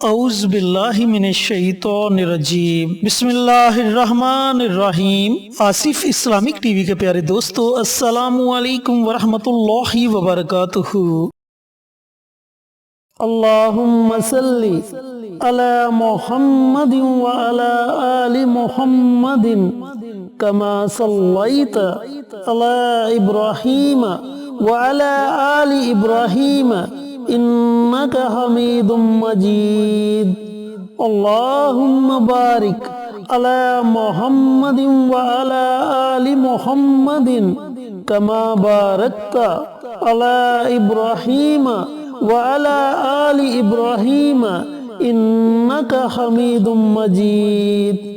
اعوذ باللہ من الشیطان الرجیم بسم اللہ الرحمن الرحیم۔ آصف اسلامک ٹی وی کے پیارے دوستو، السلام علیکم ورحمۃ اللہ وبرکاتہ۔ اللہم صلی علی محمد وعلی آل محمد کما صلیت علی ابراہیم وعلی آل ابراہیم انک حمید مجید۔ اللہم بارک علی محمد وعلی آل محمد کما بارکت علی ابراہیم وعلی آل ابراہیم انک حمید مجید۔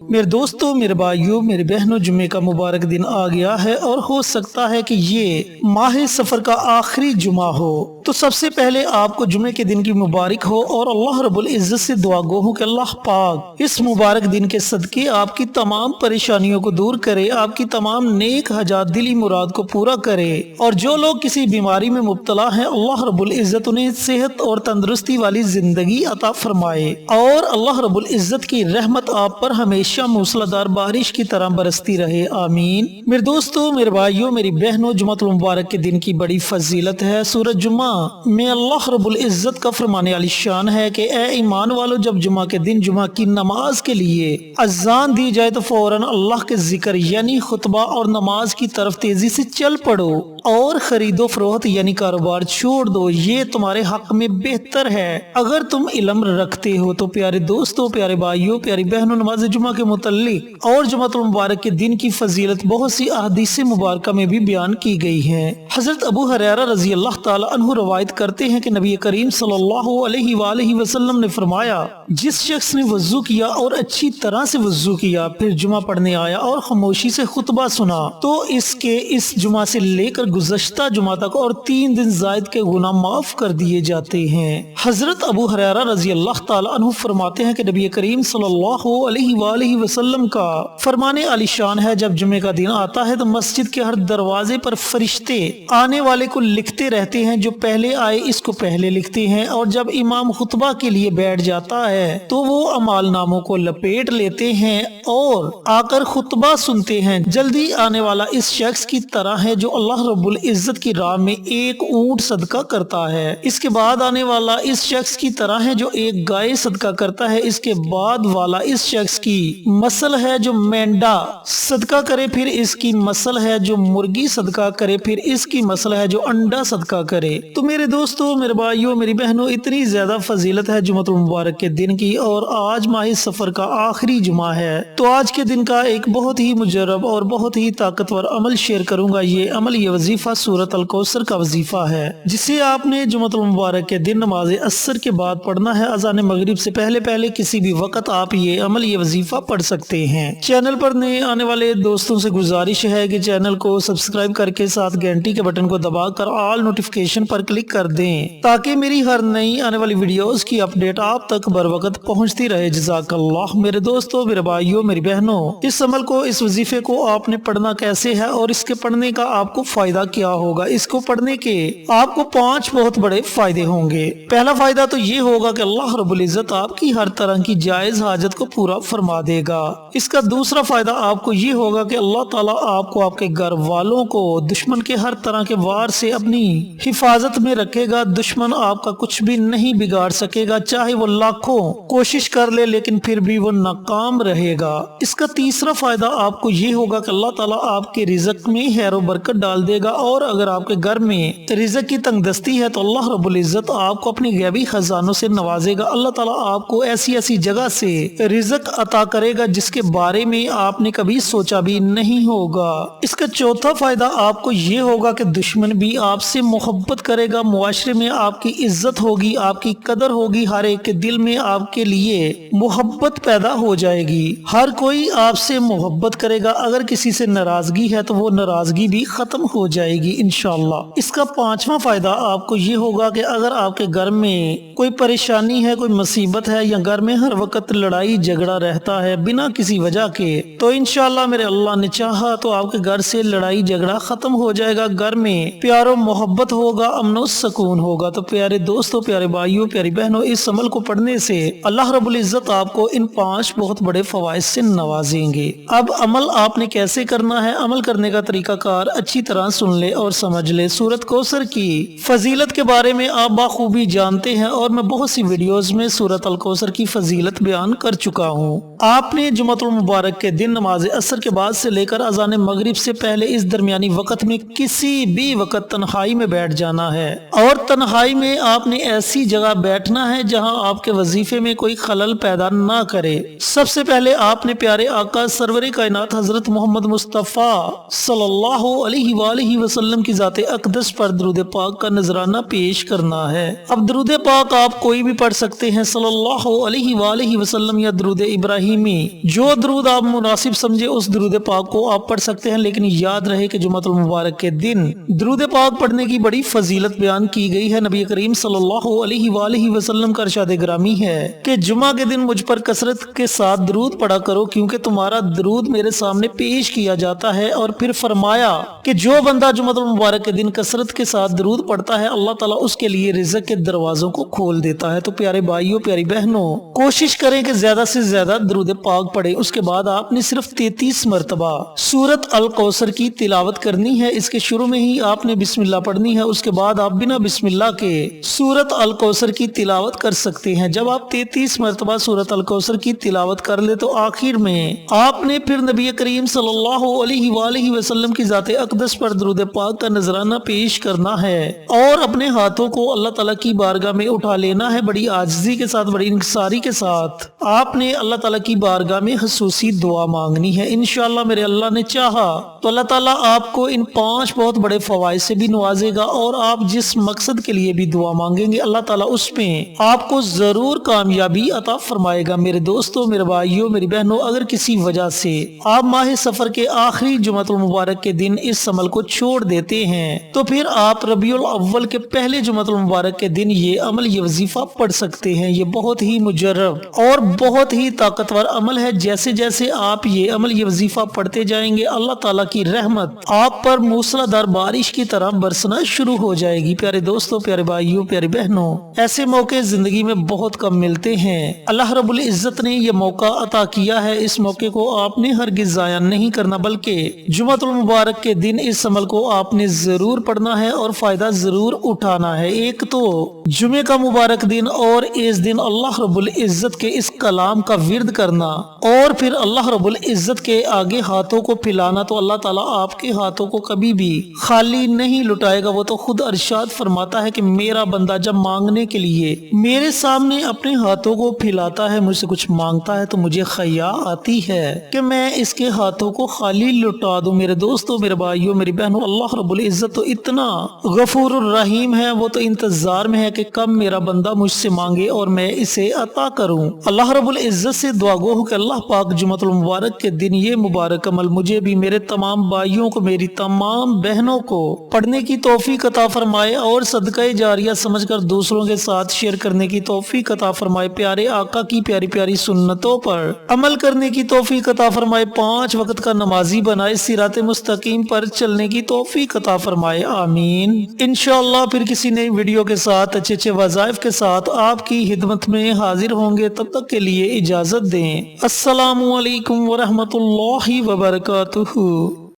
میرے دوستو، میرے بھائیوں، میرے بہنوں، جمعے کا مبارک دن آ گیا ہے اور ہو سکتا ہے کہ یہ ماہ سفر کا آخری جمعہ ہو، تو سب سے پہلے آپ کو جمعے کے دن کی مبارک ہو اور اللہ رب العزت سے دعا گو ہوں کہ اللہ پاک اس مبارک دن کے صدقے آپ کی تمام پریشانیوں کو دور کرے، آپ کی تمام نیک حاجات دلی مراد کو پورا کرے، اور جو لوگ کسی بیماری میں مبتلا ہیں اللہ رب العزت انہیں صحت اور تندرستی والی زندگی عطا فرمائے، اور اللہ رب العزت کی رحمت آپ پر ہمیشہ موسلادھار بارش کی طرح برستی رہے، آمین۔ میرے دوستو، میرے بھائیوں، میری بہنوں، جمعہ المبارک کے دن کی بڑی فضیلت ہے۔ سورۃ جمعہ میں اللہ رب العزت کا فرمان عالی شان ہے کہ اے ایمان والو، جب جمعہ کے دن جمعہ کی نماز کے لیے اذان دی جائے تو فوراً اللہ کے ذکر یعنی خطبہ اور نماز کی طرف تیزی سے چل پڑو اور خرید و فروخت یعنی کاروبار چھوڑ دو، یہ تمہارے حق میں بہتر ہے اگر تم علم رکھتے ہو۔ تو پیارے دوستو، پیارے بھائیوں، پیاری بہنوں، نماز جمعہ کے متعلق اور جمعہ المبارک کے دن کی فضیلت بہت سی احادیث مبارکہ میں بھی بیان کی گئی ہیں۔ حضرت ابو ہریرہ رضی اللہ تعالی عنہ روایت کرتے ہیں کہ نبی کریم صلی اللہ علیہ وآلہ وسلم نے فرمایا، جس شخص نے وضو کیا اور اچھی طرح سے وضو کیا، پھر جمعہ پڑھنے آیا اور خاموشی سے خطبہ سنا، تو اس کے اس جمعہ سے لے کر گزشتہ جمعہ تک اور 3 دن زائد کے گناہ معاف کر دیے جاتے ہیں۔ حضرت ابو ہریرہ رضی اللہ تعالی عنہ فرماتے ہیں کہ نبی کریم صلی اللہ علیہ وآلہ وسلم کا فرمان عالی شان ہے، جب جمعے کا دن آتا ہے تو مسجد کے ہر دروازے پر فرشتے آنے والے کو لکھتے رہتے ہیں، جو پہلے آئے اس کو پہلے لکھتے ہیں، اور جب امام خطبہ کے لیے بیٹھ جاتا ہے تو وہ اعمال ناموں کو لپیٹ لیتے ہیں اور آ کر خطبہ سنتے ہیں۔ جلدی آنے والا اس شخص کی طرح ہے جو اللہ رب العزت کی راہ میں ایک اونٹ صدقہ کرتا ہے، اس کے بعد آنے والا اس شخص کی طرح ہے جو ایک گائے صدقہ کرتا ہے، اس کے بعد والا اس شخص کی مسل ہے جو مینڈا صدقہ کرے، پھر اس کی مسل ہے جو مرغی صدقہ کرے، پھر اس کی مسل ہے جو انڈا صدقہ کرے۔ تو میرے دوستو، میرے بھائیوں، میری بہنوں، اتنی زیادہ فضیلت ہے جمعہ المبارک کے دن کی، اور آج ماہ سفر کا آخری جمعہ ہے، تو آج کے دن کا ایک بہت ہی مجرب اور بہت ہی طاقتور عمل شیئر کروں گا۔ یہ عمل، یہ وظیفہ سورۃ الکوثر کا وظیفہ ہے، جسے آپ نے جمعہ المبارک کے دن نماز عصر کے بعد پڑھنا ہے۔ اذان مغرب سے پہلے کسی بھی وقت آپ یہ عمل، یہ وظیفہ پڑھ سکتے ہیں۔ چینل پر نئے آنے والے دوستوں سے گزارش ہے کہ چینل کو سبسکرائب کر کے ساتھ گھنٹی کے بٹن کو دبا کر آل نوٹیفیکیشن پر کلک کر دیں، تاکہ میری ہر نئی آنے والی ویڈیوز کی اپڈیٹ آپ تک بر وقت پہنچتی رہے۔ جزاک اللہ۔ میرے دوستوں، میرے بھائیوں، میری بہنوں، اس عمل کو، اس وظیفے کو آپ نے پڑھنا کیسے ہے اور اس کے پڑھنے کا آپ کو فائدہ کیا ہوگا؟ اس کو پڑھنے کے آپ کو 5 بہت بڑے فائدے ہوں گے۔ پہلا فائدہ تو یہ ہوگا کہ اللہ رب العزت آپ کی ہر طرح کی جائز حاجت کو پورا فرما دے گا۔ اس کا دوسرا فائدہ آپ کو یہ ہوگا کہ اللہ تعالیٰ آپ کو، آپ کے گھر والوں کو دشمن کے ہر طرح کے وار سے اپنی حفاظت میں رکھے گا۔ دشمن آپ کا کچھ بھی نہیں بگاڑ سکے گا، چاہے وہ لاکھوں کوشش کر لے لیکن پھر بھی وہ ناکام رہے گا۔ اس کا تیسرا فائدہ آپ کو یہ ہوگا کہ اللہ تعالیٰ آپ کے رزق میں خیر و برکت ڈال دے گا، اور اگر آپ کے گھر میں رزق کی تنگ دستی ہے تو اللہ رب العزت آپ کو اپنی غیبی خزانوں سے نوازے گا۔ اللہ تعالیٰ آپ کو ایسی جگہ سے رزق عطا کرے گا جس کے بارے میں آپ نے کبھی سوچا بھی نہیں ہوگا۔ اس کا چوتھا فائدہ آپ کو یہ ہوگا کہ دشمن بھی آپ سے محبت کرے گا، معاشرے میں آپ کی عزت ہوگی، آپ کی قدر ہوگی، ہر ایک کے دل میں آپ کے لیے محبت پیدا ہو جائے گی، ہر کوئی آپ سے محبت کرے گا۔ اگر کسی سے ناراضگی ہے تو وہ ناراضگی بھی ختم ہو جائے گی انشاءاللہ۔ اس کا پانچواں فائدہ آپ کو یہ ہوگا کہ اگر آپ کے گھر میں کوئی پریشانی ہے، کوئی مصیبت ہے، یا گھر میں ہر وقت لڑائی جھگڑا رہتا ہے بنا کسی وجہ کے، تو انشاءاللہ میرے اللہ نے چاہا تو آپ کے گھر سے لڑائی جھگڑا ختم ہو جائے گا، گھر میں پیار و محبت ہوگا، امن و سکون ہوگا۔ تو پیارے دوستو، پیارے بھائیوں، پیاری بہنوں، اس عمل کو پڑھنے سے اللہ رب العزت آپ کو ان 5 بہت بڑے فوائد سے نوازیں گے۔ اب عمل آپ نے کیسے کرنا ہے، عمل کرنے کا طریقہ کار اچھی طرح سن لے اور سمجھ لے۔ سورۃ کوثر کی فضیلت کے بارے میں آپ بخوبی جانتے ہیں اور میں بہت سی ویڈیوز میں سورۃ الکوثر کی فضیلت بیان کر چکا ہوں۔ آپ نے جمعۃ المبارک کے دن نماز عصر کے بعد سے لے کر اذان مغرب سے پہلے اس درمیانی وقت میں کسی بھی وقت تنہائی میں بیٹھ جانا ہے، اور تنہائی میں آپ نے ایسی جگہ بیٹھنا ہے جہاں آپ کے وظیفے میں کوئی خلل پیدا نہ کرے۔ سب سے پہلے آپ نے پیارے آقا سرور کائنات حضرت محمد مصطفیٰ صلی اللہ علیہ وآلہ وسلم کی ذات اقدس پر درود پاک کا نذرانہ پیش کرنا ہے۔ اب درود پاک آپ کوئی بھی پڑھ سکتے ہیں، صلی اللہ علیہ وآلہ وسلم یا درود ابراہیمی، جو درود آپ مناسب سمجھے اس درود پاک کو آپ پڑھ سکتے ہیں، لیکن یاد رہے کہ جمعۃ المبارک کے دن درود پاک پڑھنے کی بڑی فضیلت بیان کی گئی ہے۔ نبی کریم صلی اللہ علیہ وآلہ وسلم کا ارشاد گرامی ہے کہ جمعہ کے دن مجھ پر کثرت کے ساتھ درود پڑھا کرو، کیونکہ تمہارا درود میرے سامنے پیش کیا جاتا ہے۔ اور پھر فرمایا کہ جو بندہ جمعۃ المبارک کے دن کثرت کے ساتھ درود پڑھتا ہے، اللہ تعالیٰ اس کے لیے رزق کے دروازوں کو کھول دیتا ہے۔ تو پیارے بھائیوں، پیاری بہنوں، کوشش کریں کہ زیادہ سے زیادہ درود پاک پڑھیں۔ اس کے بعد آپ نے صرف 33 مرتبہ سورۃ الکوثر کی تلاوت کرنی ہے۔ اس کے شروع میں ہی آپ نے بسم اللہ پڑھنی ہے، اس کے بعد آپ بنا بسم اللہ کے سورۃ الکوثر کی تلاوت کر سکتے ہیں۔ جب آپ 33 مرتبہ سورۃ الکوثر کی تلاوت کر لے تو آخر میں آپ نے پھر نبی کریم صلی اللہ علیہ وآلہ وسلم کی ذات اقدس پر درود پاک کا نذرانہ پیش کرنا ہے اور اپنے ہاتھوں کو اللہ تعالیٰ کی بارگاہ میں اٹھا لینا ہے، بڑی عاجزی کے ساتھ، بڑی انکساری کے ساتھ آپ نے اللہ تعالیٰ کی بارگاہ میں خصوصی دعا مانگنی ہے۔ انشاءاللہ میرے اللہ نے چاہا تو اللہ تعالیٰ آپ کو ان 5 بہت بڑے فوائد سے بھی نوازے گا، اور آپ جس مقصد کے لیے بھی دعا مانگیں گے اللہ تعالیٰ اس میں آپ کو ضرور کامیابی عطا فرمائے گا۔ میرے دوستوں، میرے بھائیوں، میری بہنوں، اگر کسی وجہ سے آپ ماہ سفر کے آخری جمعۃ المبارک کے دن اس عمل کو چھوڑ دیتے ہیں تو پھر آپ ربیع الاول کے پہلے جمعۃ المبارک کے دن یہ عمل، یہ وظیفہ پڑھ سکتے ہیں۔ یہ بہت ہی مجرب اور بہت ہی طاقتور عمل ہے۔ جیسے جیسے آپ یہ عمل، یہ وظیفہ پڑھتے جائیں گے، اللہ تعالیٰ کی رحمت آپ پر موسلادھار بارش کی طرح برسنا شروع ہو جائے گی۔ پیارے دوستوں، پیارے بھائیوں، پیاری بہنوں، ایسے موقع زندگی میں بہت کم ملتے ہیں۔ اللہ رب العزت نے یہ موقع عطا کیا ہے، اس موقع کو آپ نے ہرگز ضائع نہیں کرنا، بلکہ جمعۃ المبارک کے دن اس عمل کو آپ نے ضرور پڑھنا ہے اور فائدہ ضرور اٹھانا ہے۔ ایک تو جمعے کا مبارک دن، اور اس دن اللہ رب العزت کے اس کلام کا ورد کرنا، اور پھر اللہ رب العزت کے آگے ہاتھوں کو پھیلانا، تو اللہ تعالیٰ آپ کے ہاتھوں کو کبھی بھی خالی نہیں لٹائے گا۔ وہ تو خود ارشاد فرماتا ہے کہ میرا بندہ جب مانگنے کے لیے میرے سامنے اپنے ہاتھوں کو پھیلاتا ہے، مجھ سے کچھ مانگتا ہے، تو مجھے خیا آتی ہے کہ میں اس کے ہاتھوں کو خالی لٹا دوں۔ میرے دوستوں، میرے بھائیوں، میری بہنوں، اللہ رب العزت تو اتنا غفور الرحیم ہے، وہ تو انتظار میں ہے کہ کب میرا بندہ مجھ سے مانگے اور میں اسے عطا کروں۔ اللہ رب العزت سے دعا گو ہوں کہ اللہ پاک جمعۃ المبارک کے دن یہ مبارک عمل مجھے بھی، میرے تمام بھائیوں کو، میری تمام بہنوں کو پڑھنے کی توفیق عطا فرمائے، اور صدقہ جاریہ سمجھ کر دوسروں کے ساتھ شیئر کرنے کی توفیق عطا فرمائے۔ پیارے آقا کی پیاری پیاری سنتوں پر عمل کرنے کی توفیق عطا فرمائے، 5 وقت کا نمازی بنائے، صراط مستقیم پر چلنے کی توفیق عطا فرمائے، آمین۔ انشاءاللہ پھر کسی نئی ویڈیو کے ساتھ، اچھے اچھے وظائف کے ساتھ آپ کی خدمت میں حاضر ہوں گے۔ تب تک کے لیے اجازت دیں۔ السلام علیکم ورحمۃ اللہ وبرکاتہ۔